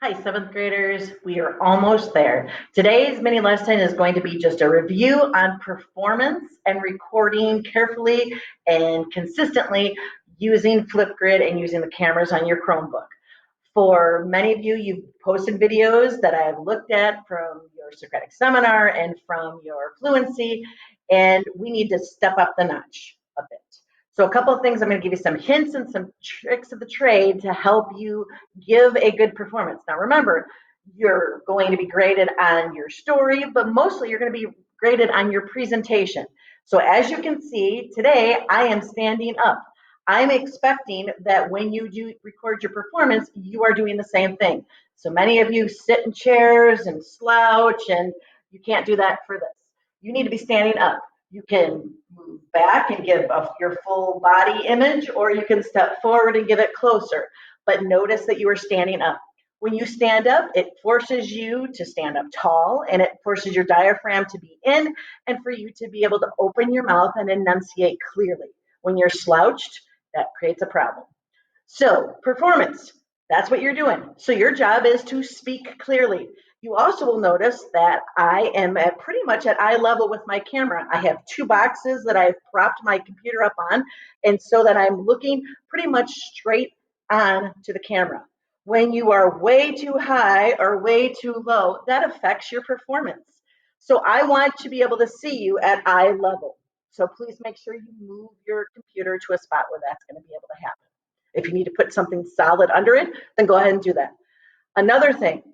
Hi, seventh graders. We are almost there. Today's mini lesson is going to be just a review on performance and recording carefully and consistently using Flipgrid and using the cameras on your Chromebook. For many of you, you've posted videos that I've looked at from your Socratic seminar and from your fluency, and we need to step up the notch a bit. So a couple of things, I'm going to give you some hints and some tricks of the trade to help you give a good performance. Now remember, you're going to be graded on your story, but mostly you're going to be graded on your presentation. So as you can see, today I am standing up. I'm expecting that when you do record your performance, you are doing the same thing. So many of you sit in chairs and slouch, and you can't do that for this. You need to be standing up. You can move back and give your full body image, or you can step forward and give it closer. But notice that you are standing up. When you stand up, it forces you to stand up tall, and it forces your diaphragm to be in and for you to be able to open your mouth and enunciate clearly. When you're slouched, that creates a problem. So performance, that's what you're doing. So your job is to speak clearly. You also will notice that I am pretty much at eye level with my camera. I have two boxes that I've propped my computer up on, and so that I'm looking pretty much straight on to the camera. When you are way too high or way too low, that affects your performance. So I want to be able to see you at eye level. So please make sure you move your computer to a spot where that's going to be able to happen. If you need to put something solid under it, then go ahead and do that. Another thing,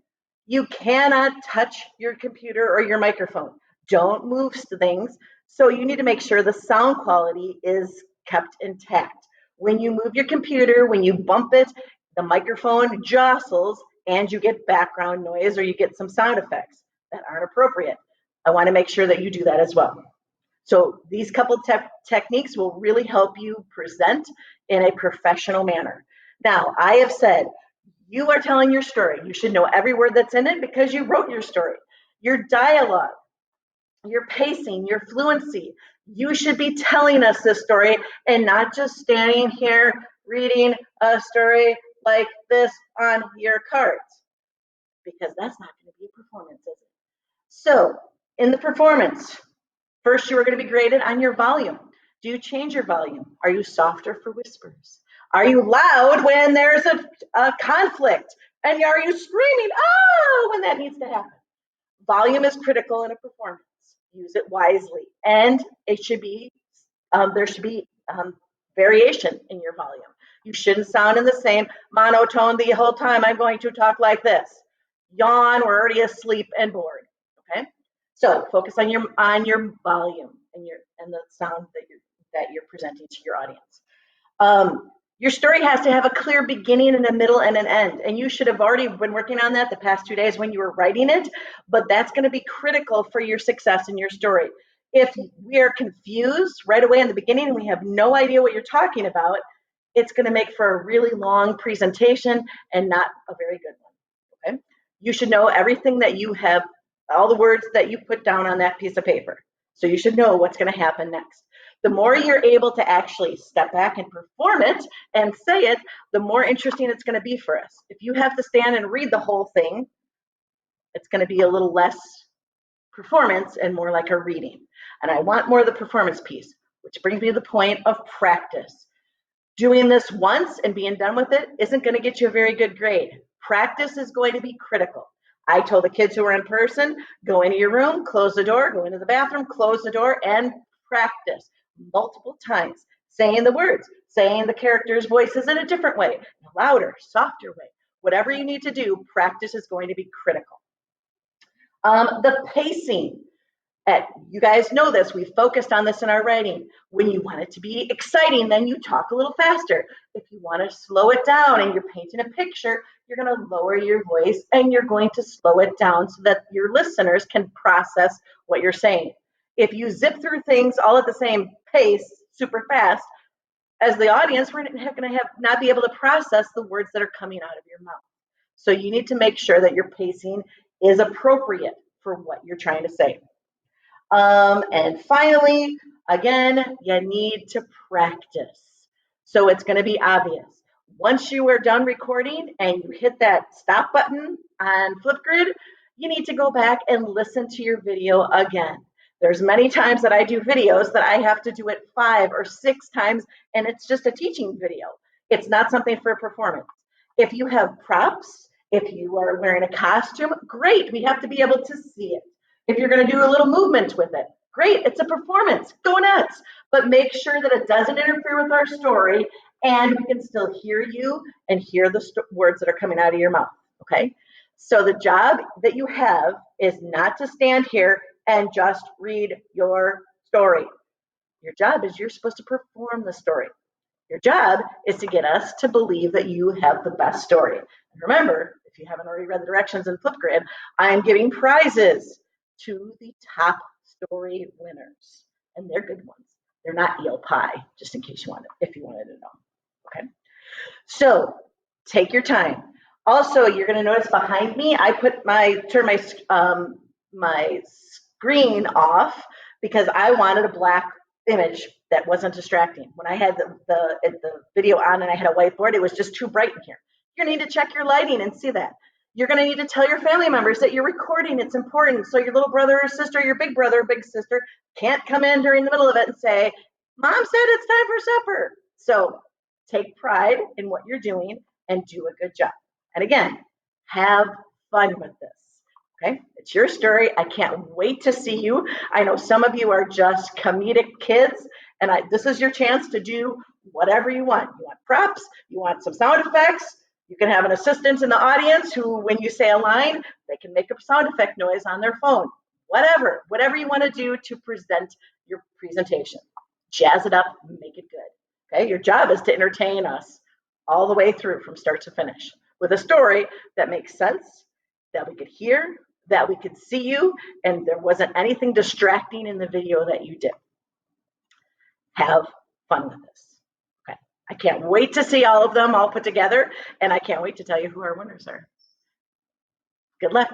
you cannot touch your computer or your microphone. Don't move things. So you need to make sure the sound quality is kept intact. When you move your computer, when you bump it, the microphone jostles and you get background noise or you get some sound effects that aren't appropriate. I want to make sure that you do that as well. So these couple techniques will really help you present in a professional manner. Now, I have said, you are telling your story. You should know every word that's in it because you wrote your story. Your dialogue, your pacing, your fluency. You should be telling us this story and not just standing here reading a story like this on your cards, because that's not going to be a performance, is it? So in the performance, first, you are going to be graded on your volume. Do you change your volume? Are you softer for whispers? Are you loud when there's a conflict? And are you screaming, oh, when that needs to happen? Volume is critical in a performance. Use it wisely. And it should be, there should be variation in your volume. You shouldn't sound in the same monotone the whole time. I'm going to talk like this. Yawn, we're already asleep and bored. Okay? So focus on your volume and the sound that you're presenting to your audience. Your story has to have a clear beginning and a middle and an end. And you should have already been working on that the past 2 days when you were writing it, but that's going to be critical for your success in your story. If we are confused right away in the beginning and we have no idea what you're talking about, it's going to make for a really long presentation and not a very good one. Okay? You should know everything that you have, all the words that you put down on that piece of paper. So you should know what's going to happen next. The more you're able to actually step back and perform it and say it, the more interesting it's going to be for us. If you have to stand and read the whole thing, it's going to be a little less performance and more like a reading. And I want more of the performance piece, which brings me to the point of practice. Doing this once and being done with it isn't going to get you a very good grade. Practice is going to be critical. I told the kids who were in person, go into your room, close the door, go into the bathroom, close the door, and practice multiple times, saying the words, saying the characters' voices in a different way, a louder, softer way. Whatever you need to do, practice is going to be critical. The pacing. You guys know this, we focused on this in our writing. When you want it to be exciting, then you talk a little faster. If you want to slow it down and you're painting a picture, you're going to lower your voice and you're going to slow it down so that your listeners can process what you're saying. If you zip through things all at the same pace, super fast, as the audience, we're going to not be able to process the words that are coming out of your mouth. So you need to make sure that your pacing is appropriate for what you're trying to say. And finally, again, you need to practice. So it's going to be obvious. Once you are done recording and you hit that stop button on Flipgrid, you need to go back and listen to your video again. There's many times that I do videos that I have to do it 5 or 6 times, and it's just a teaching video. It's not something for performance. If you have props, if you are wearing a costume, great, we have to be able to see it. If you're going to do a little movement with it, great, it's a performance, go nuts. But make sure that it doesn't interfere with our story and we can still hear you and hear the words that are coming out of your mouth, okay? So the job that you have is not to stand here and just read your story. Your job is you're supposed to perform the story. Your job is to get us to believe that you have the best story. And remember, if you haven't already read the directions in Flipgrid, I'm giving prizes to the top story winners. And they're good ones. They're not eel pie, just in case you wanted, if you wanted to know. Okay. So take your time. Also, you're going to notice behind me, I turned my screen off because I wanted a black image that wasn't distracting. When I had the video on and I had a whiteboard, it was just too bright in here. You're going to need to check your lighting and see that. You're going to need to tell your family members that you're recording. It's important. So your little brother or sister, your big brother or big sister can't come in during the middle of it and say, Mom said it's time for supper. So take pride in what you're doing and do a good job. And again, have fun with this. Okay, it's your story. I can't wait to see you. I know some of you are just comedic kids, and this is your chance to do whatever you want. You want props, you want some sound effects. You can have an assistant in the audience who, when you say a line, they can make a sound effect noise on their phone. Whatever you want to do to present your presentation. Jazz it up, make it good. Okay, your job is to entertain us all the way through from start to finish with a story that makes sense, that we could hear, that we could see you, and there wasn't anything distracting in the video that you did. Have fun with this. Okay, I can't wait to see all of them all put together, and I can't wait to tell you who our winners are. Good luck.